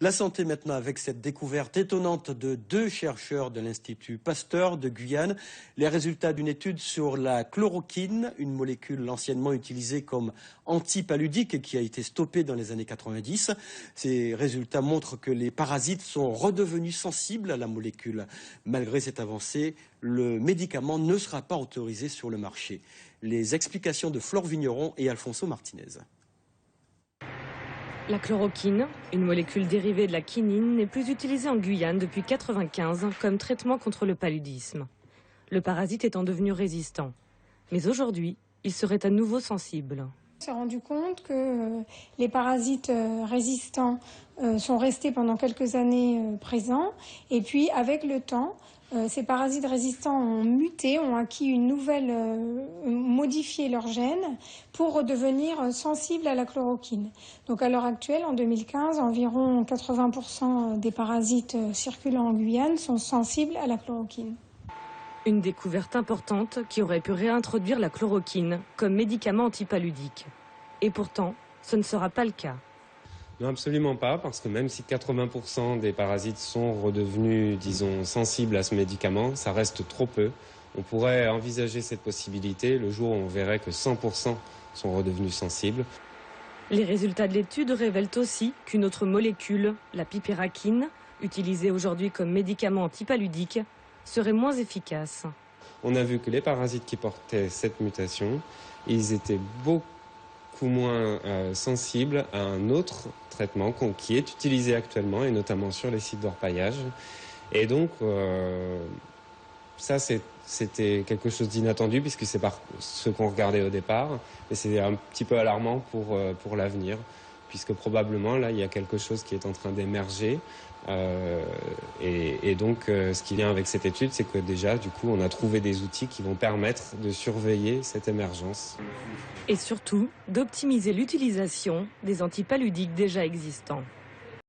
La santé maintenant avec cette découverte étonnante de 2 chercheurs de l'Institut Pasteur de Guyane. Les résultats d'une étude sur la chloroquine, une molécule anciennement utilisée comme antipaludique qui a été stoppée dans les années 90. Ces résultats montrent que les parasites sont redevenus sensibles à la molécule. Malgré cette avancée, le médicament ne sera pas autorisé sur le marché. Les explications de Flore Vigneron et Alfonso Martinez. La chloroquine, une molécule dérivée de la quinine, n'est plus utilisée en Guyane depuis 1995 comme traitement contre le paludisme. Le parasite étant devenu résistant. Mais aujourd'hui, il serait à nouveau sensible. On s'est rendu compte que les parasites résistants sont restés pendant quelques années présents. Et puis, avec le temps, ces parasites résistants ont muté, ont acquis une nouvelle, modifié leur gène pour redevenir sensibles à la chloroquine. Donc à l'heure actuelle, en 2015, environ 80% des parasites circulant en Guyane sont sensibles à la chloroquine. Une découverte importante qui aurait pu réintroduire la chloroquine comme médicament antipaludique. Et pourtant, ce ne sera pas le cas. Non, absolument pas, parce que même si 80% des parasites sont redevenus, disons, sensibles à ce médicament, ça reste trop peu. On pourrait envisager cette possibilité le jour où on verrait que 100% sont redevenus sensibles. Les résultats de l'étude révèlent aussi qu'une autre molécule, la pipérakine, utilisée aujourd'hui comme médicament antipaludique, serait moins efficace. On a vu que les parasites qui portaient cette mutation, ils étaient beaucoup moins sensibles à un autre traitement qui est utilisé actuellement, et notamment sur les sites d'orpaillage. Et donc, ça, c'était quelque chose d'inattendu, puisque c'est pas ce qu'on regardait au départ, mais c'est un petit peu alarmant pour l'avenir, puisque probablement, là, il y a quelque chose qui est en train d'émerger. Et donc, ce qui vient avec cette étude, c'est que déjà, du coup, on a trouvé des outils qui vont permettre de surveiller cette émergence. Et surtout, d'optimiser l'utilisation des antipaludiques déjà existants.